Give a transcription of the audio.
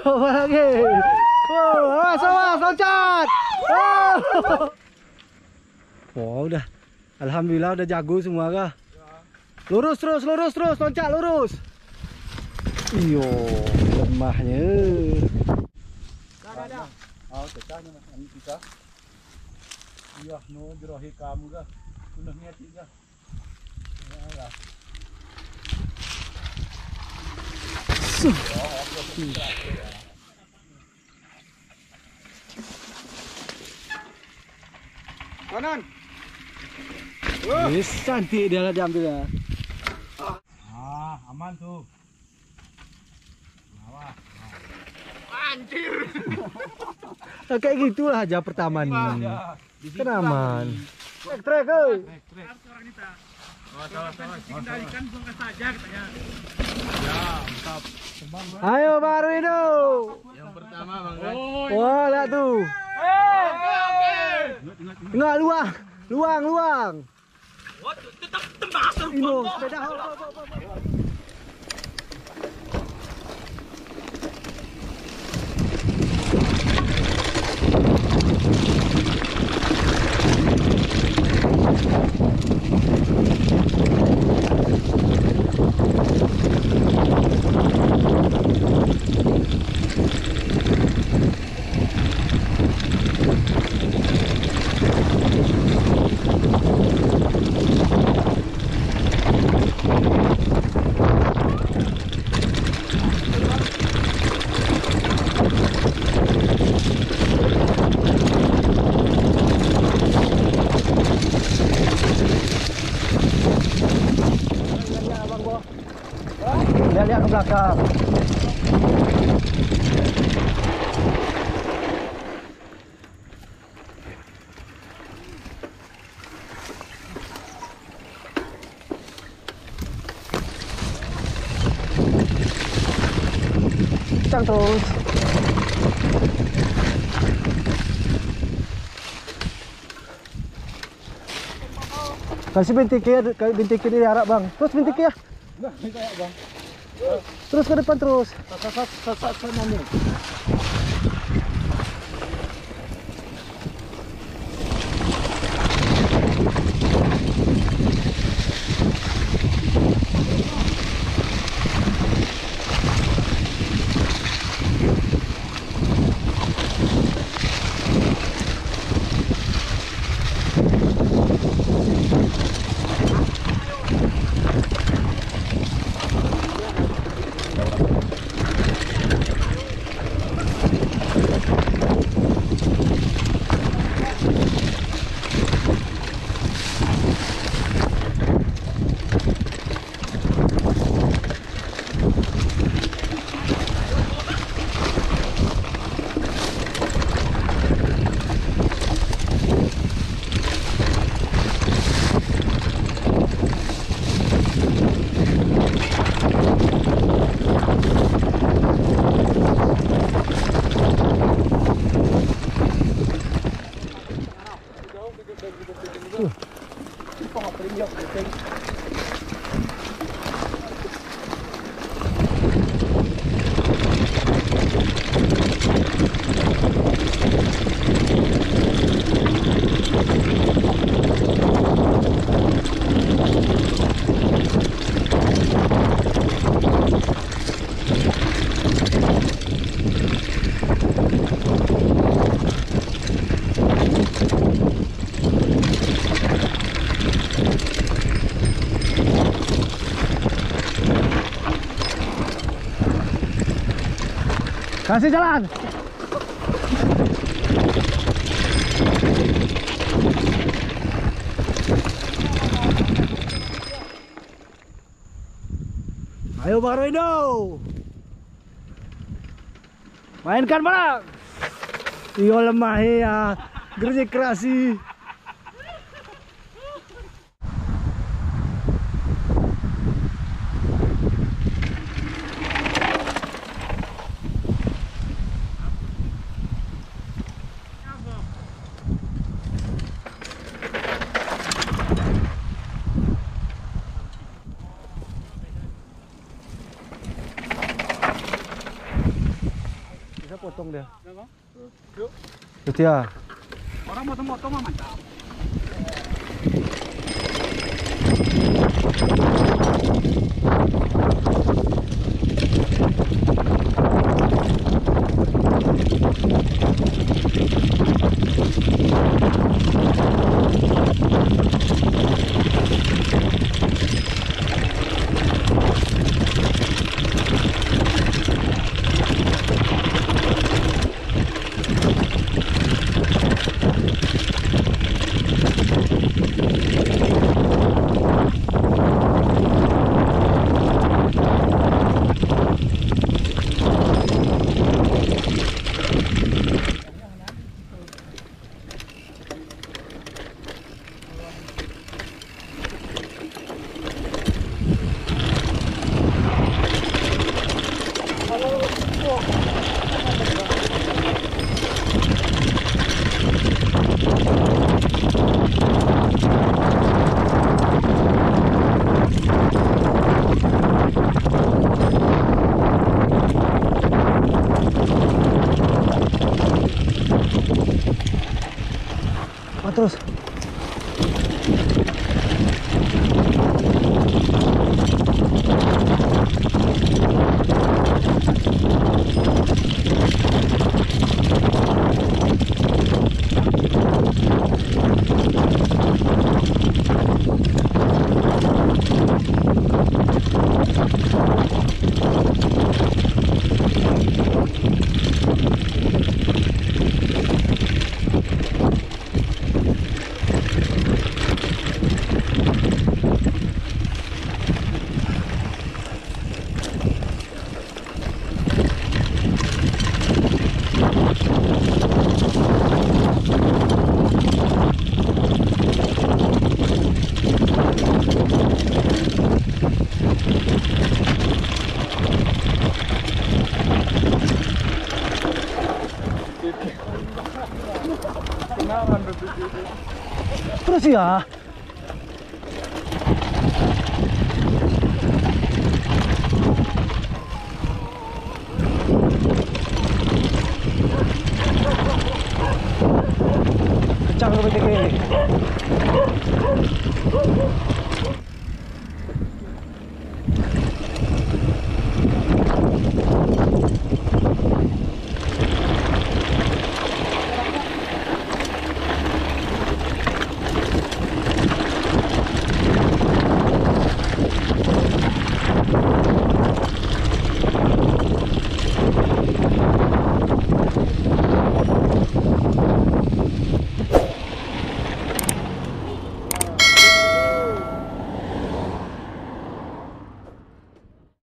Coba lagi. Oh, awas, loncat. Oh, udah. Alhamdulillah udah jago semua kah? Lurus terus, loncat lurus. Iyo, lemahnya. Dah. Oh, tekanya Mas, ini kita. Iya, no jrohi kamu kah? Sudah niat juga. Ya. Kanan. Wis cantik dia diambil ya. Aman tuh. Awas. Anjir. Kayak gitulah aja pertama nih. Kan aman. Trek. Kendalikan bongkar saja katanya. Ya, mantap. Ayo baru itu. Yang pertama Bang. Wah, lihat tuh. Oke. Enggak luang. Oh, tetap tembak. Ini sepeda. Lihat ke belakang. Cang terus. Kasih bintik kiri diharap bang. Terus bintik ya. Nah, ini kayak Bang. Terus ke depan terus. Sat sana nih. Kasih jalan. Ayo Bang Roido. Mainkan barang. Iyo lemah ya. Gerjek kerasi. Bisa potong dia. Yuk. Betul ya. Orang motong-motong mah mantap. Terus terus ya. Kencang ke BTK ini.